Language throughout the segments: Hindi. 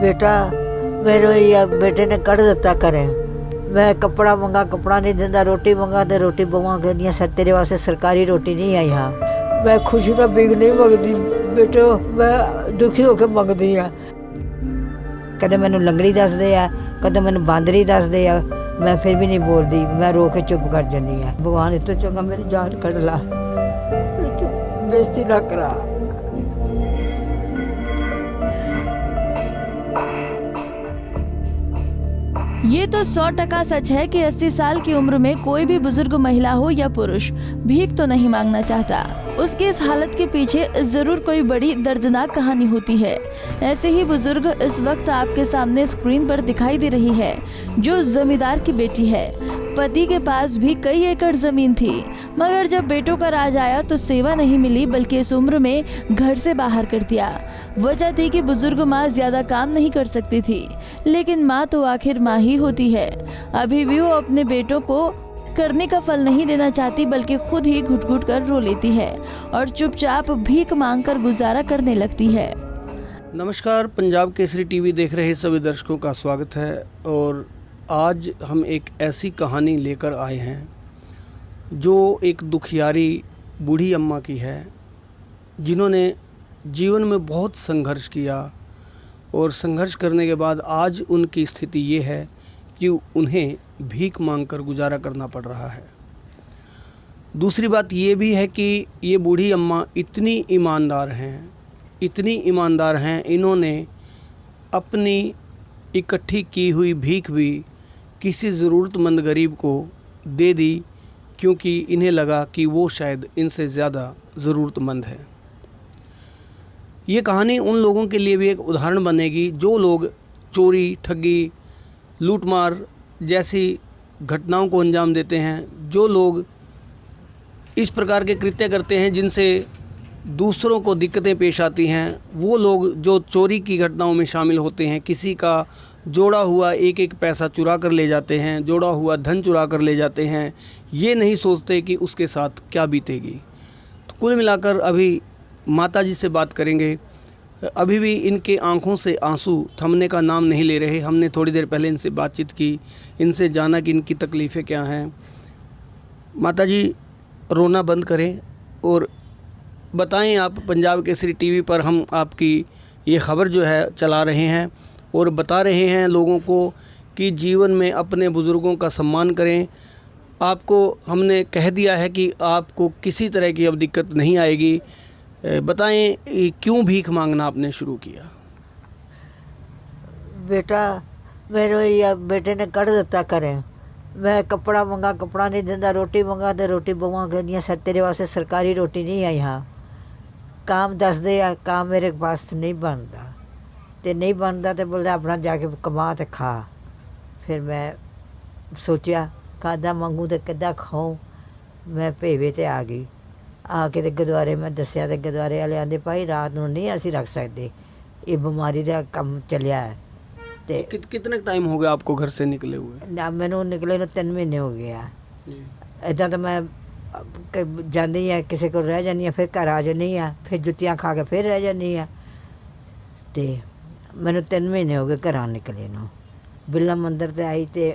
बेटा मेरे या बेटे ने कढ़ दिता करे। मैं कपड़ा मंगा कपड़ा नहीं दिंदा, रोटी मंगा तो रोटी बवा कहदियां सर तेरे वास्ते सरकारी रोटी नहीं आई। हाँ मैं खुशी ना बिग नहीं मंगती बेटो, मैं दुखी होकर मंगती हाँ। कदे मैनू लंगड़ी दसदे आ, कदे मैनू बांदरी दसदे आ, मैं फिर भी नहीं बोलती, मैं रो के चुप कर जानी हाँ। भगवान इस तो चंगा मेरी जान कढ़ ला, बेइज्जती ना करा। ये तो 100% सच है कि 80 साल की उम्र में कोई भी बुजुर्ग महिला हो या पुरुष भीख तो नहीं मांगना चाहता। उसकी इस हालत के पीछे जरूर कोई बड़ी दर्दनाक कहानी होती है। ऐसे ही बुजुर्ग इस वक्त आपके सामने स्क्रीन पर दिखाई दे रही है, जो जमींदार की बेटी है। पति के पास भी कई एकड़ जमीन थी, मगर जब बेटों का राज आया तो सेवा नहीं मिली, बल्कि इस उम्र में घर से बाहर कर दिया। वजह थी कि बुजुर्ग माँ ज्यादा काम नहीं कर सकती थी, लेकिन माँ तो आखिर माँ ही होती है। अभी भी वो अपने बेटों को करने का फल नहीं देना चाहती, बल्कि खुद ही घुट घुट कर रो लेती है और चुपचाप भीख मांगकर गुजारा करने लगती है। नमस्कार, पंजाब केसरी टीवी देख रहे सभी दर्शकों का स्वागत है। और आज हम एक ऐसी कहानी लेकर आए हैं जो एक दुखियारी बूढ़ी अम्मा की है, जिन्होंने जीवन में बहुत संघर्ष किया और संघर्ष करने के बाद आज उनकी स्थिति ये है कि उन्हें भीख मांगकर गुजारा करना पड़ रहा है। दूसरी बात ये भी है कि ये बूढ़ी अम्मा इतनी ईमानदार हैं, इन्होंने अपनी इकट्ठी की हुई भीख भी किसी ज़रूरतमंद गरीब को दे दी, क्योंकि इन्हें लगा कि वो शायद इनसे ज़्यादा ज़रूरतमंद है। ये कहानी उन लोगों के लिए भी एक उदाहरण बनेगी जो लोग चोरी, ठगी, लूटमार जैसी घटनाओं को अंजाम देते हैं, जो लोग इस प्रकार के कृत्य करते हैं जिनसे दूसरों को दिक्कतें पेश आती हैं, वो लोग जो चोरी की घटनाओं में शामिल होते हैं, किसी का जोड़ा हुआ एक एक पैसा चुरा कर ले जाते हैं, जोड़ा हुआ धन चुरा कर ले जाते हैं, ये नहीं सोचते कि उसके साथ क्या बीतेगी। तो कुल मिलाकर अभी माता जी से बात करेंगे। अभी भी इनके आंखों से आंसू थमने का नाम नहीं ले रहे। हमने थोड़ी देर पहले इनसे बातचीत की, इनसे जाना कि इनकी तकलीफ़ें क्या हैं। माता जी, रोना बंद करें और बताएं। आप पंजाब केसरी टीवी पर हम आपकी ये ख़बर जो है चला रहे हैं और बता रहे हैं लोगों को कि जीवन में अपने बुज़ुर्गों का सम्मान करें। आपको हमने कह दिया है कि आपको किसी तरह की अब दिक्कत नहीं आएगी। बताएं क्यों भीख मांगना आपने शुरू किया? बेटा मेरे या बेटे ने कढ़ दिता करे। मैं कपड़ा मंगा कपड़ा नहीं दिंदा, रोटी मंगा तो रोटी बवा कहदियां सर तेरे वास्ते सरकारी रोटी नहीं आई। हाँ काम दसदे आ, काम मेरे पास नहीं बनता, तो नहीं बनता तो बोलता अपना जाके कमा तो खा। फिर मैं सोचा कादा मंगू तो किदा खाऊं। मैं भेवे ते आ गई। आके तो गुरुद्वारे मैं दसिया तो गुरुद्वारे वाले आंदे भाई रात को नहीं असी रख सकते, ये बीमारी का काम चलिया है। तो कितने टाइम हो गया आपको घर से निकले हुए? ना मैनू निकले 3 महीने हो गए आ। इदा तो मैं जाती है किसी को रह जानी, फिर घर आ जानी है, फिर जुत्तियाँ खा के फिर रह जानी है। तो मैनू 3 महीने हो गए घर निकले नू। बिरला मंदिर ते आई तो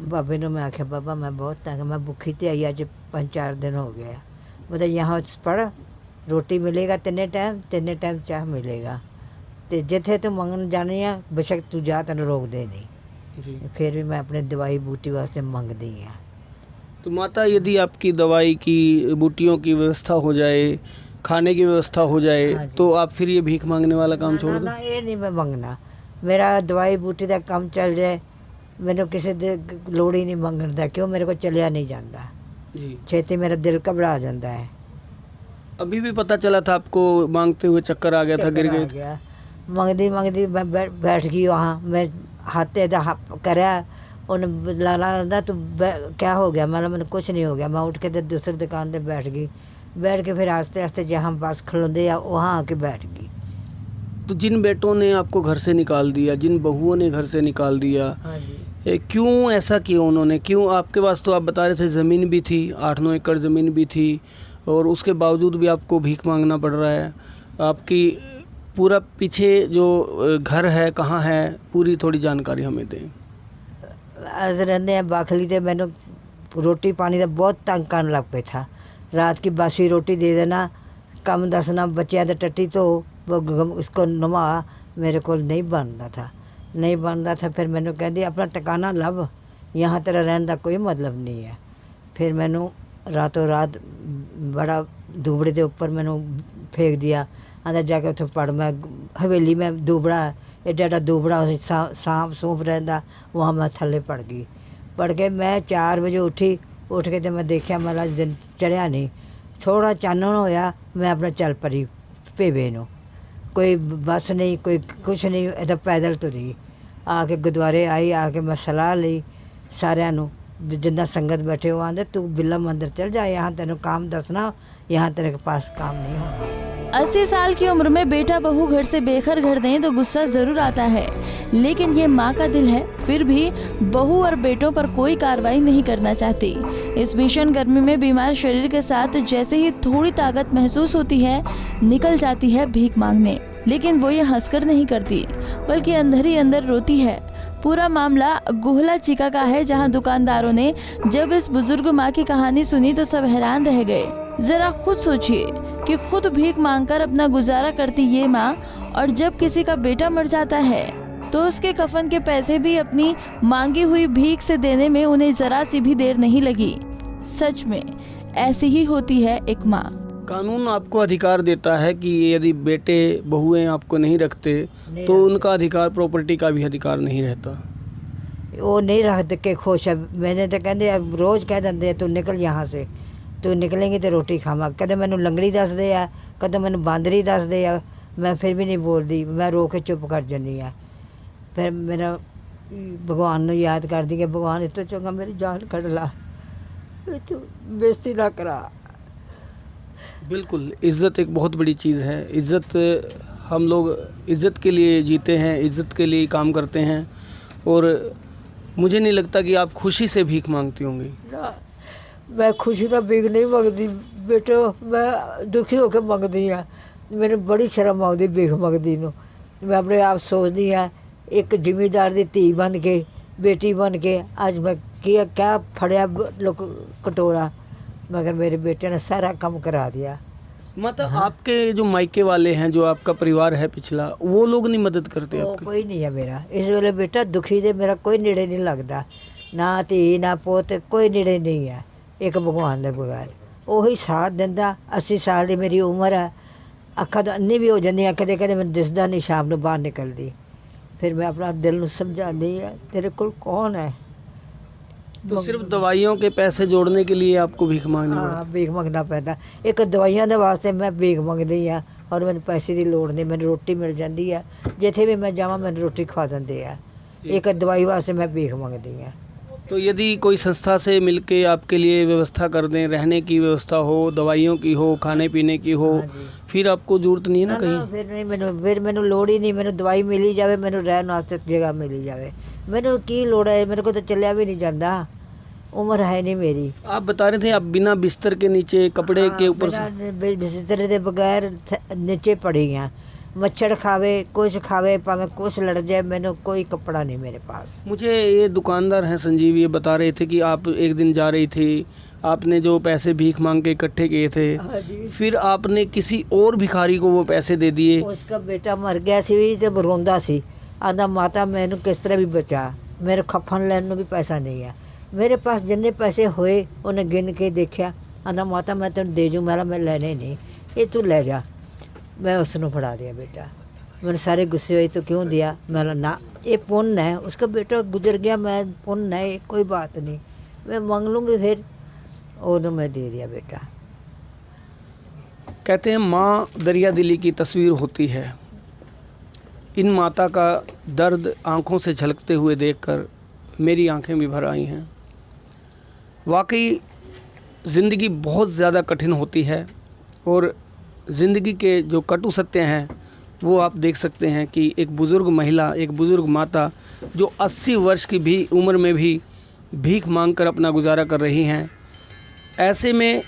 बाबे ने मैं आख्या बाबा मैं बहुत तंग, मैं भुखी तो आई अज 5-4 दिन हो गए। मतलब यहाँ पढ़ रोटी मिलेगा 3 टाइम चाह मिलेगा, तो जिथे तू मंगन जानी है बेशक तू जा, तेन रोक दे नहीं जी। फिर भी मैं अपने दवाई बूटी वास्ते मंगती हाँ। तो माता, यदि आपकी दवाई की बूटियों की व्यवस्था हो जाए, खाने की व्यवस्था हो जाए, हाँ तो आप फिर ये भीख मांगने वाला काम छोड़ दो? ना ये नहीं मैं मंगना, मेरा दवाई बूटी का काम चल जाए, मैंने किसी लोड़ ही नहीं मंगन का। क्यों मेरे को चलिया नहीं जाता जी, छेती मेरा दिल घबरा जाता है। अभी भी पता चला था आपको मांगते हुए चक्कर आ गया था, गिर गए? मंगती मंगती मैं बैठ गई वहाँ। मैं हाथे करा उन्हें लाला तू क्या हो गया? मतलब मैंने कुछ नहीं हो गया। मैं उठ के तो दूसरी दुकान पर बैठ गई। बैठ के फिर आस्ते आस्ते जहाँ बस खलोंदे वहाँ आके बैठ गई। तो जिन बेटों ने आपको घर से निकाल दिया, जिन बहुओं ने घर से निकाल दिया, हाँ जी, क्यों ऐसा किया उन्होंने? क्यों आपके पास तो आप बता रहे थे ज़मीन भी थी, 8-9 एकड़ ज़मीन भी थी, और उसके बावजूद भी आपको भीख मांगना पड़ रहा है। आपकी पूरा पीछे जो घर है कहाँ है, पूरी थोड़ी जानकारी हमें दें। अस रहंदे आ बाखली ते मैनू रोटी पानी का बहुत तंग करन लग पे था। रात की बासी रोटी दे देना, कम दसना, बच्चों के टट्टी तो उसको नवा, मेरे को नहीं बनता था। फिर मैनू कहती अपना ठिकाना लभ, यहाँ तेरा रहने का कोई मतलब नहीं है। फिर मैनू रातों रात बड़ा दूबड़े के ऊपर मैनू फेंक दिया, आंदा जाके उत्थे पढ़। मैं हवेली में दूबड़ा, एडा एडा दूबड़ा सांप सूप रहता, वहाँ मैं थले पड़ गई। मैं 4 बजे उठ के तो मैं देखा, मतलब दिन चढ़िया नहीं, थोड़ा चानन होया, मैं अपना चल परी भेवे नू। कोई बस नहीं, कोई कुछ नहीं, इधर पैदल तुरी आके गुरुद्वारे आई। आके मैं सलाह ली सारिਆਂ ਨੂੰ, जिन्ना संगत बैठे हो, आंदे तू बिरला मंदिर चल जा, यहाँ तेन काम दसना, यहाँ तेरे के पास काम नहीं होना। 80 साल की उम्र में बेटा बहू घर से बेघर कर दें तो गुस्सा जरूर आता है, लेकिन ये माँ का दिल है, फिर भी बहू और बेटों पर कोई कार्रवाई नहीं करना चाहती। इस भीषण गर्मी में बीमार शरीर के साथ जैसे ही थोड़ी ताकत महसूस होती है, निकल जाती है भीख मांगने। लेकिन वो ये हंसकर नहीं करती, बल्कि अंदर ही अंदर रोती है। पूरा मामला गुहला चिका का है, जहां दुकानदारों ने जब इस बुजुर्ग माँ की कहानी सुनी तो सब हैरान रह गए। जरा खुद सोचिए कि खुद भीख मांगकर अपना गुजारा करती ये माँ, और जब किसी का बेटा मर जाता है तो उसके कफन के पैसे भी अपनी मांगी हुई भीख से देने में उन्हें जरा सी भी देर नहीं लगी। सच में ऐसी ही होती है एक माँ। कानून आपको अधिकार देता है कि यदि बेटे बहुएं आपको नहीं रखते तो उनका अधिकार, प्रॉपर्टी का भी अधिकार नहीं रहता। वो नहीं रख के खुश है। मैंने तो कहते अब रोज़ कह देंगे तू निकल यहाँ से, तू निकलेंगी तो रोटी खावा। कदे मैनू लंगड़ी दसदे आ, कदे मैनू बांदरी दसदे आ, मैं फिर भी नहीं बोलती, मैं रो के चुप कर जानी आ। फिर मेरा भगवान नू याद कर दी कि भगवान इस तो चंगा मेरी जान कढ़ ला, तू बेइज्जती ना करा। बिल्कुल, इज़्ज़त एक बहुत बड़ी चीज़ है। इज़्ज़त, हम लोग इज़्ज़त के लिए जीते हैं, इज़्ज़त के लिए काम करते हैं, और मुझे नहीं लगता कि आप खुशी से भीख मांगती होंगी। ना, मैं खुशी ना भीख नहीं मंगती बेटो, मैं दुखी होकर मंगती हाँ। मैंने बड़ी शर्म आती भीख मंगती नू। मैं अपने आप सोचती हाँ, एक जिमीदार की धी बन के, बेटी बन के, अज मैं क्या फड़िया लोग कटोरा, मगर मेरे बेटे ने सारा काम करा दिया। मतलब आपके जो मायके वाले हैं, जो आपका परिवार है पिछला, वो लोग नहीं मदद करते आपके? कोई नहीं है मेरा इस वेले बेटा दुखी दे, मेरा कोई नेड़े नहीं लगता, ना धी ना पोत, कोई नेड़े नहीं है, एक भगवान के बगैर। ਉਹੀ साथ दिंदा। 80 साल की मेरी उम्र है, अखा तो अन्नी भी हो जाती, कदे कदे मैं दिसदा नहीं, शाम को बाहर निकलती। फिर मैं अपना दिल में समझाती है तेरे को कौन है। तो सिर्फ दवाइयों के पैसे जोड़ने के लिए आपको भीख मांगनी पड़ती? हाँ, भीख मंगना पैदा। एक दवाइयां दे वास्ते मैं भीख मंगदी हाँ, और मैंने पैसे की लोड़ नहीं, मैंने रोटी मिल जाती है, जिथे भी मैं जावां मैंने रोटी खवा देंगे है। एक दवाई वास्ते मैं भीख मंगदी हाँ। तो यदि कोई संस्था से मिलके आपके लिए व्यवस्था कर दें, रहने की व्यवस्था हो, दवाइयों की हो, खाने पीने की हो, फिर आपको जरूरत नहीं है ना कहीं? फिर मैंने लोड़ ही नहीं, मैंने दवाई मिली जाए, मैंने रहने वास्ते जगह मिली जाए, मैंने की लोड़ है, मेरे को तो चलिया भी नहीं जाता, उम्र है नहीं मेरी। आप बता रहे थे आप बिना बिस्तर के नीचे, कपड़े के ऊपर बिस्तर के बगैर नीचे पड़ी हैं, मच्छर खावे कुछ खावे, भावें कुछ लड़ जाए, मैंने कोई कपड़ा नहीं मेरे पास। मुझे ये दुकानदार हैं संजीव, ये बता रहे थे कि आप एक दिन जा रही थी, आपने जो पैसे भीख मांग के इकट्ठे किए थे, फिर आपने किसी और भिखारी को वो पैसे दे दिए। उसका बेटा मर गया सी तो रोंदा सी, आंदा माता मैनू किस तरह भी बचा, मेरे खफन लैन भी पैसा नहीं है मेरे पास। जिन्ने पैसे होए उन्हें गिन के देखा, आंदा माता मैं तेन दे जूँ, मेरा मैं लेने नहीं, ये तू ले जा। मैं उसने फड़ा दिया बेटा, मैंने सारे गुस्से हुए तो क्यों दिया, मैं ना ये पुण्य है, उसका बेटा गुजर गया, मैं पुण्य है कोई बात नहीं, मैं मांग लूँगी। फिर उन्होंने मैं दे दिया बेटा। कहते हैं माँ दरिया दिली की तस्वीर होती है। इन माता का दर्द आँखों से झलकते हुए देखकर मेरी आंखें भी भर आई हैं। वाकई ज़िंदगी बहुत ज़्यादा कठिन होती है, और ज़िंदगी के जो कटु सत्य हैं वो आप देख सकते हैं कि एक बुज़ुर्ग महिला, एक बुज़ुर्ग माता जो 80 वर्ष की भी उम्र में भी भीख मांगकर अपना गुजारा कर रही हैं। ऐसे में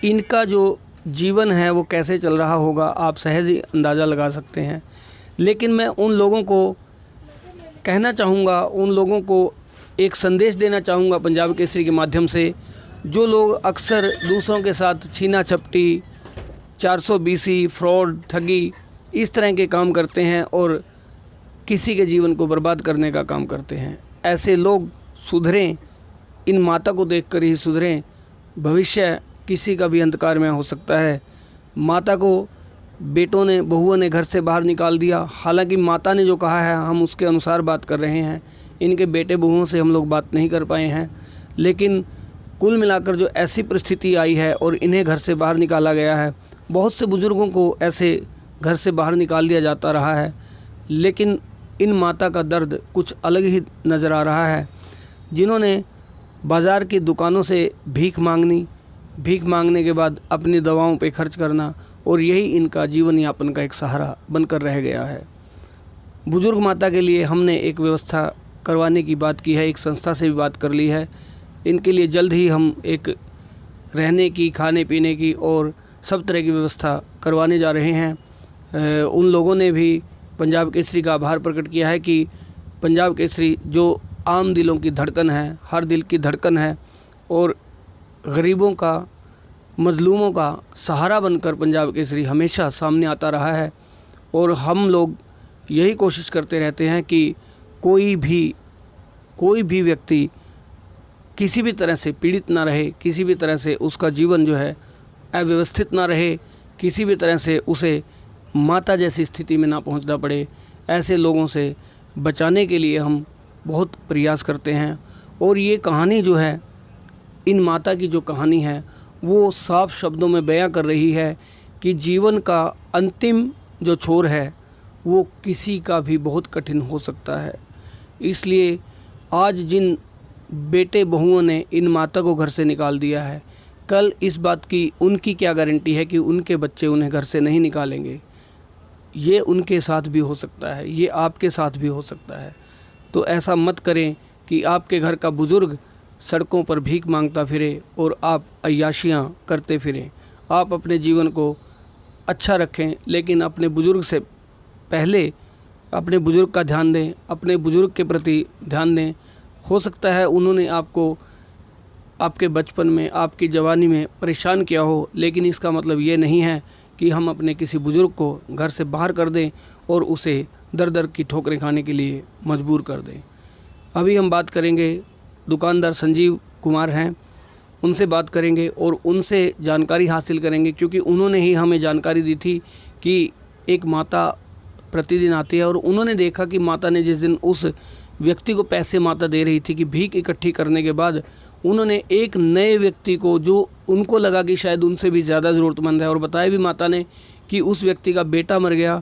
इनका जो जीवन है वो कैसे चल रहा होगा आप सहज ही अंदाज़ा लगा सकते हैं। लेकिन मैं उन लोगों को कहना चाहूँगा, उन लोगों को एक संदेश देना चाहूँगा पंजाब केसरी के माध्यम से, जो लोग अक्सर दूसरों के साथ छीना झपटी, 420, फ्रॉड, ठगी इस तरह के काम करते हैं और किसी के जीवन को बर्बाद करने का काम करते हैं। ऐसे लोग सुधरें, इन माता को देखकर ही सुधरें। भविष्य किसी का भी अंधकार में हो सकता है। माता को बेटों ने, बहुओं ने घर से बाहर निकाल दिया। हालांकि माता ने जो कहा है हम उसके अनुसार बात कर रहे हैं। इनके बेटे बहुओं से हम लोग बात नहीं कर पाए हैं। लेकिन कुल मिलाकर जो ऐसी परिस्थिति आई है और इन्हें घर से बाहर निकाला गया है, बहुत से बुज़ुर्गों को ऐसे घर से बाहर निकाल दिया जाता रहा है। लेकिन इन माता का दर्द कुछ अलग ही नज़र आ रहा है, जिन्होंने बाज़ार की दुकानों से भीख मांगने के बाद अपनी दवाओं पे खर्च करना, और यही इनका जीवन यापन का एक सहारा बनकर रह गया है। बुज़ुर्ग माता के लिए हमने एक व्यवस्था करवाने की बात की है, एक संस्था से भी बात कर ली है। इनके लिए जल्द ही हम एक रहने की, खाने पीने की और सब तरह की व्यवस्था करवाने जा रहे हैं। उन लोगों ने भी पंजाब केसरी का आभार प्रकट किया है कि पंजाब केसरी जो आम दिलों की धड़कन है, हर दिल की धड़कन है, और गरीबों का, मज़लूमों का सहारा बनकर पंजाब केसरी हमेशा सामने आता रहा है। और हम लोग यही कोशिश करते रहते हैं कि कोई भी व्यक्ति किसी भी तरह से पीड़ित ना रहे, किसी भी तरह से उसका जीवन जो है अव्यवस्थित ना रहे, किसी भी तरह से उसे माता जैसी स्थिति में ना पहुंचना पड़े। ऐसे लोगों से बचाने के लिए हम बहुत प्रयास करते हैं। और ये कहानी जो है, इन माता की जो कहानी है, वो साफ शब्दों में बयां कर रही है कि जीवन का अंतिम जो छोर है वो किसी का भी बहुत कठिन हो सकता है। इसलिए आज जिन बेटे बहुओं ने इन माता को घर से निकाल दिया है, कल इस बात की उनकी क्या गारंटी है कि उनके बच्चे उन्हें घर से नहीं निकालेंगे। ये उनके साथ भी हो सकता है, ये आपके साथ भी हो सकता है। तो ऐसा मत करें कि आपके घर का बुज़ुर्ग सड़कों पर भीख मांगता फिरे और आप अय्याशियाँ करते फिरें। आप अपने जीवन को अच्छा रखें, लेकिन अपने बुज़ुर्ग से पहले अपने बुज़ुर्ग का ध्यान दें, अपने बुज़ुर्ग के प्रति ध्यान दें। हो सकता है उन्होंने आपको आपके बचपन में, आपकी जवानी में परेशान किया हो, लेकिन इसका मतलब ये नहीं है कि हम अपने किसी बुज़ुर्ग को घर से बाहर कर दें और उसे दर दर की ठोकरें खाने के लिए मजबूर कर दें। अभी हम बात करेंगे, दुकानदार संजीव कुमार हैं, उनसे बात करेंगे और उनसे जानकारी हासिल करेंगे, क्योंकि उन्होंने ही हमें जानकारी दी थी कि एक माता प्रतिदिन आती है और उन्होंने देखा कि माता ने जिस दिन उस व्यक्ति को पैसे माता दे रही थी कि भीख इकट्ठी करने के बाद उन्होंने एक नए व्यक्ति को, जो उनको लगा कि शायद उनसे भी ज़्यादा ज़रूरतमंद है, और बताया भी माता ने कि उस व्यक्ति का बेटा मर गया,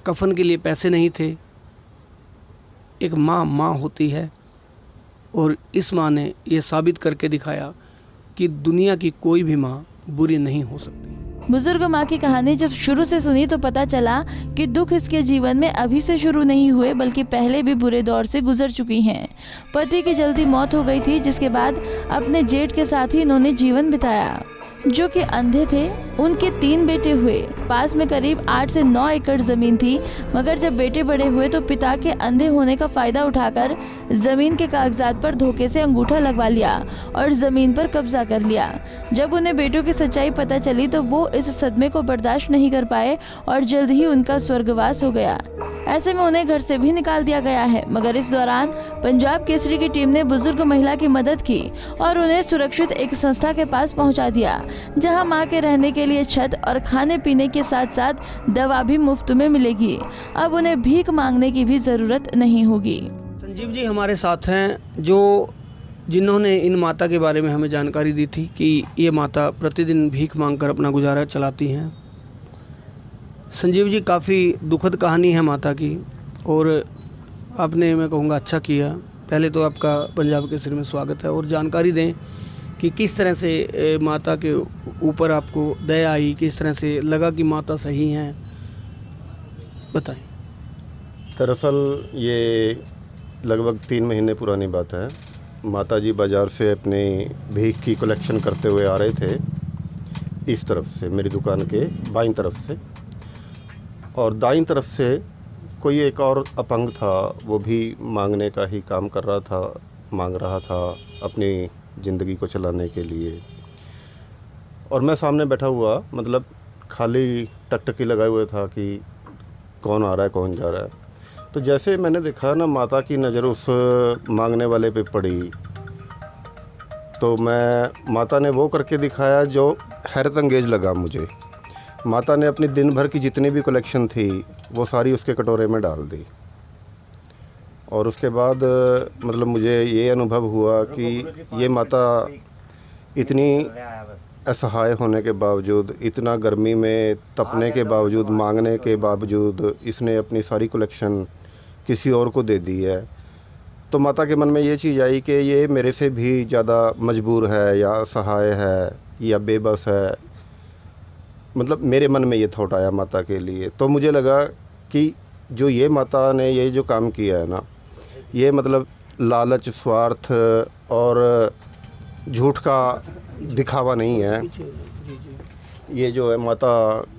कफन के लिए पैसे नहीं थे। एक माँ होती है, और इस माँ ने ये साबित करके दिखाया कि दुनिया की कोई भी माँ बुरी नहीं हो सकती। बुजुर्ग माँ की कहानी जब शुरू से सुनी तो पता चला कि दुख इसके जीवन में अभी से शुरू नहीं हुए, बल्कि पहले भी बुरे दौर से गुजर चुकी हैं। पति की जल्दी मौत हो गई थी, जिसके बाद अपने जेठ के साथ ही इन्होंने जीवन बिताया, जो कि अंधे थे। उनके 3 बेटे हुए। पास में करीब 8 से 9 एकड़ जमीन थी, मगर जब बेटे बड़े हुए तो पिता के अंधे होने का फायदा उठाकर जमीन के कागजात पर धोखे से अंगूठा लगवा लिया और जमीन पर कब्जा कर लिया। जब उन्हें बेटों की सच्चाई पता चली तो वो इस सदमे को बर्दाश्त नहीं कर पाए और जल्द ही उनका स्वर्गवास हो गया। ऐसे में उन्हें घर से भी निकाल दिया गया है। मगर इस दौरान पंजाब केसरी की टीम ने बुजुर्ग महिला की मदद की और उन्हें सुरक्षित एक संस्था के पास पहुंचा दिया, जहां मां के रहने के लिए छत और खाने पीने के साथ साथ दवा भी मुफ्त में मिलेगी। अब उन्हें भीख मांगने की भी जरूरत नहीं होगी। संजीव जी हमारे साथ हैं, जिन्होंने इन माता के बारे में हमें जानकारी दी थी कि ये माता प्रतिदिन भीख मांगकर अपना गुजारा चलाती हैं। संजीव जी, काफ़ी दुखद कहानी है माता की, और आपने, मैं कहूँगा, अच्छा किया। पहले तो आपका पंजाब केसरी में स्वागत है, और जानकारी दें कि किस तरह से माता के ऊपर आपको दया आई, किस तरह से लगा कि माता सही हैं, बताएं। दरअसल ये लगभग 3 महीने पुरानी बात है। माता जी बाज़ार से अपने भीख की कलेक्शन करते हुए आ रहे थे। इस तरफ से, मेरी दुकान के बाईं तरफ से, और दाईं तरफ से कोई एक और अपंग था, वो भी मांगने का ही काम कर रहा था, मांग रहा था अपनी ज़िंदगी को चलाने के लिए। और मैं सामने बैठा हुआ, मतलब खाली टकटकी लगाए हुए था कि कौन आ रहा है कौन जा रहा है। तो जैसे मैंने देखा ना, माता की नज़र उस मांगने वाले पे पड़ी, तो माता ने वो करके दिखाया जो हैरत अंगेज लगा मुझे। माता ने अपनी दिन भर की जितनी भी कलेक्शन थी वो सारी उसके कटोरे में डाल दी। और उसके बाद मतलब मुझे ये अनुभव हुआ कि ये माता इतनी असहाय होने के बावजूद, इतना गर्मी में तपने के बावजूद, मांगने के बावजूद, इसने अपनी सारी कलेक्शन किसी और को दे दी है। तो माता के मन में ये चीज़ आई कि ये मेरे से भी ज़्यादा मजबूर है या असहाय है या बेबस है। मतलब मेरे मन में ये थॉट आया माता के लिए। तो मुझे लगा कि जो ये माता ने ये जो काम किया है ना, ये मतलब लालच, स्वार्थ और झूठ का दिखावा नहीं है। ये जो है माता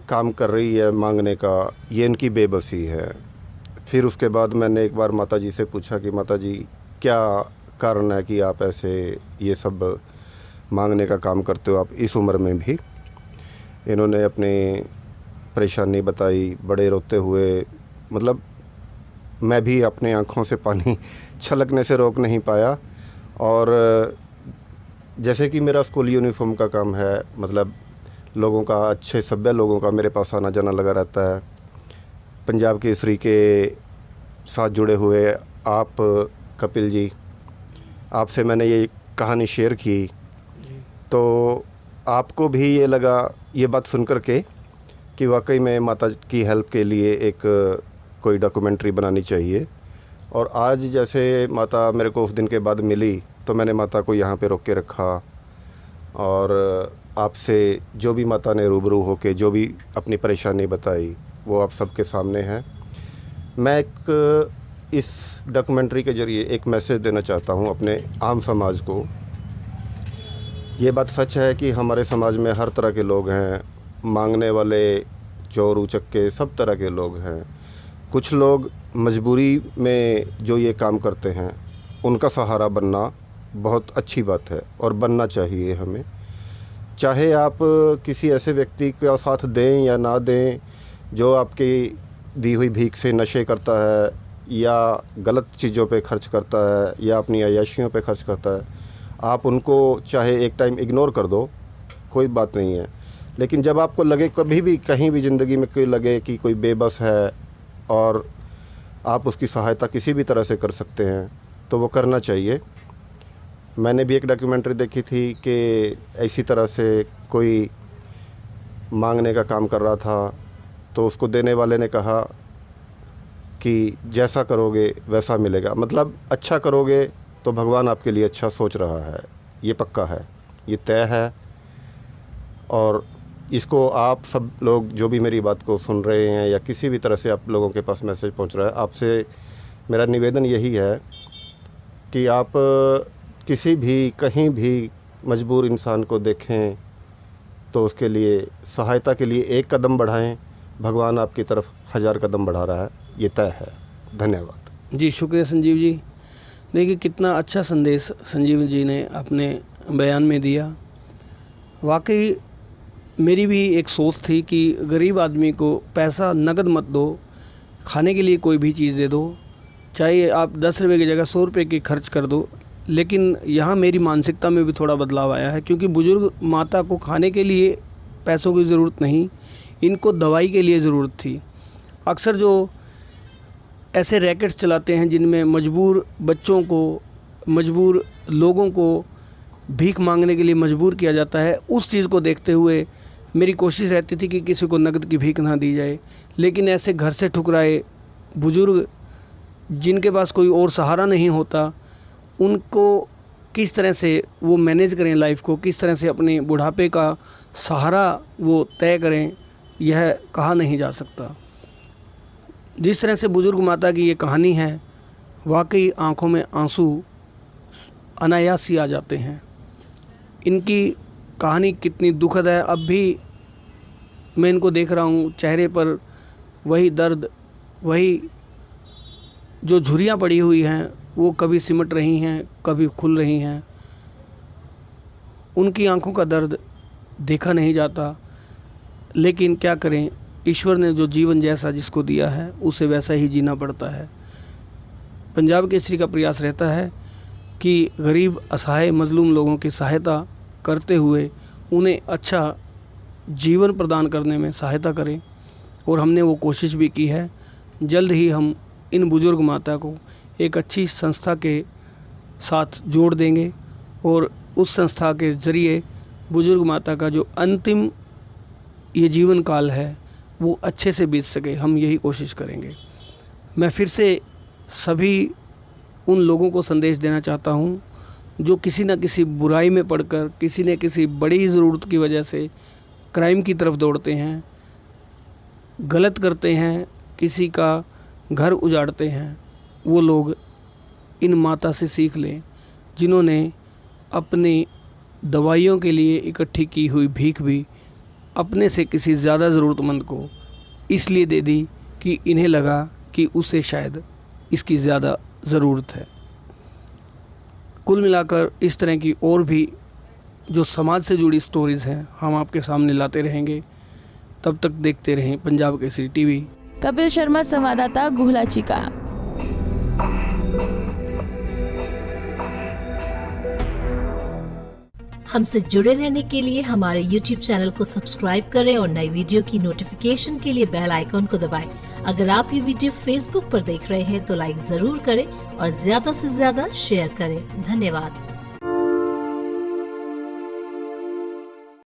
काम कर रही है मांगने का, ये इनकी बेबसी है। फिर उसके बाद मैंने एक बार माता जी से पूछा कि माता जी क्या कारण है कि आप ऐसे ये सब मांगने का काम करते हो, आप इस उम्र में भी। इन्होंने अपनी परेशानी बताई बड़े रोते हुए। मतलब मैं भी अपने आँखों से पानी छलकने से रोक नहीं पाया। और जैसे कि मेरा स्कूल यूनिफॉर्म का काम है, मतलब लोगों का, अच्छे सभ्य लोगों का मेरे पास आना जाना लगा रहता है। पंजाब केसरी के साथ जुड़े हुए आप कपिल जी, आपसे मैंने ये कहानी शेयर की, तो आपको भी ये लगा ये बात सुन कर के कि वाकई में माता की हेल्प के लिए एक कोई डॉक्यूमेंट्री बनानी चाहिए। और आज जैसे माता मेरे को उस दिन के बाद मिली, तो मैंने माता को यहाँ पे रोक के रखा और आपसे जो भी माता ने रूबरू होके जो भी अपनी परेशानी बताई वो आप सबके सामने है। मैं एक इस डॉक्यूमेंट्री के ज़रिए एक मैसेज देना चाहता हूँ अपने आम समाज को। ये बात सच है कि हमारे समाज में हर तरह के लोग हैं, मांगने वाले, चोर उचक्के, सब तरह के लोग हैं। कुछ लोग मजबूरी में जो ये काम करते हैं, उनका सहारा बनना बहुत अच्छी बात है और बनना चाहिए हमें। चाहे आप किसी ऐसे व्यक्ति का साथ दें या ना दें जो आपकी दी हुई भीख से नशे करता है या गलत चीज़ों पे खर्च करता है या अपनी अय्याशियों पे खर्च करता है, आप उनको चाहे एक टाइम इग्नोर कर दो, कोई बात नहीं है। लेकिन जब आपको लगे, कभी भी कहीं भी ज़िंदगी में कोई लगे कि कोई बेबस है और आप उसकी सहायता किसी भी तरह से कर सकते हैं, तो वो करना चाहिए। मैंने भी एक डॉक्यूमेंट्री देखी थी कि इसी तरह से कोई मांगने का काम कर रहा था, तो उसको देने वाले ने कहा कि जैसा करोगे वैसा मिलेगा। मतलब अच्छा करोगे तो भगवान आपके लिए अच्छा सोच रहा है, ये पक्का है, ये तय है। और इसको आप सब लोग जो भी मेरी बात को सुन रहे हैं या किसी भी तरह से आप लोगों के पास मैसेज पहुंच रहा है, आपसे मेरा निवेदन यही है कि आप किसी भी कहीं भी मजबूर इंसान को देखें तो उसके लिए सहायता के लिए एक कदम बढ़ाएं। भगवान आपकी तरफ 1000 कदम बढ़ा रहा है, ये तय है। धन्यवाद जी, शुक्रिया संजीव जी। देखिए कितना अच्छा संदेश संजीव जी ने अपने बयान में दिया। वाकई मेरी भी एक सोच थी कि गरीब आदमी को पैसा नगद मत दो, खाने के लिए कोई भी चीज़ दे दो, चाहे आप 10 रुपये की जगह 100 रुपये की खर्च कर दो। लेकिन यहाँ मेरी मानसिकता में भी थोड़ा बदलाव आया है, क्योंकि बुज़ुर्ग माता को खाने के लिए पैसों की ज़रूरत नहीं, इनको दवाई के लिए ज़रूरत थी। अक्सर जो ऐसे रैकेट्स चलाते हैं जिनमें मजबूर बच्चों को, मजबूर लोगों को भीख मांगने के लिए मजबूर किया जाता है, उस चीज़ को देखते हुए मेरी कोशिश रहती थी कि किसी को नकद की भीख ना दी जाए। लेकिन ऐसे घर से ठुकराए बुज़ुर्ग जिनके पास कोई और सहारा नहीं होता, उनको किस तरह से वो मैनेज करें लाइफ को, किस तरह से अपने बुढ़ापे का सहारा वो तय करें, यह कहा नहीं जा सकता। जिस तरह से बुज़ुर्ग माता की ये कहानी है, वाकई आंखों में आंसू अनायास ही आ जाते हैं। इनकी कहानी कितनी दुखद है। अब भी मैं इनको देख रहा हूँ, चेहरे पर वही दर्द, वही जो झुर्रियाँ पड़ी हुई हैं वो कभी सिमट रही हैं, कभी खुल रही हैं। उनकी आंखों का दर्द देखा नहीं जाता, लेकिन क्या करें, ईश्वर ने जो जीवन जैसा जिसको दिया है उसे वैसा ही जीना पड़ता है। पंजाब केसरी का प्रयास रहता है कि गरीब असहाय मजलूम लोगों की सहायता करते हुए उन्हें अच्छा जीवन प्रदान करने में सहायता करें, और हमने वो कोशिश भी की है। जल्द ही हम इन बुज़ुर्ग माता को एक अच्छी संस्था के साथ जोड़ देंगे और उस संस्था के ज़रिए बुज़ुर्ग माता का जो अंतिम ये जीवन काल है वो अच्छे से बीत सके, हम यही कोशिश करेंगे। मैं फिर से सभी उन लोगों को संदेश देना चाहता हूँ जो किसी न किसी बुराई में पड़कर, किसी न किसी बड़ी ज़रूरत की वजह से क्राइम की तरफ दौड़ते हैं, गलत करते हैं, किसी का घर उजाड़ते हैं। वो लोग इन माता से सीख लें जिन्होंने अपनी दवाइयों के लिए इकट्ठी की हुई भीख भी अपने से किसी ज़्यादा ज़रूरतमंद को इसलिए दे दी कि इन्हें लगा कि उसे शायद इसकी ज़्यादा ज़रूरत है। कुल मिलाकर इस तरह की और भी जो समाज से जुड़ी स्टोरीज़ हैं हम आपके सामने लाते रहेंगे। तब तक देखते रहें पंजाब केसरी टीवी। कपिल शर्मा, संवाददाता, गुहला चिका। हमसे जुड़े रहने के लिए हमारे YouTube चैनल को सब्सक्राइब करें और नई वीडियो की नोटिफिकेशन के लिए बेल आइकॉन को दबाएं। अगर आप ये वीडियो Facebook पर देख रहे हैं तो लाइक जरूर करें और ज्यादा से ज्यादा शेयर करें। धन्यवाद।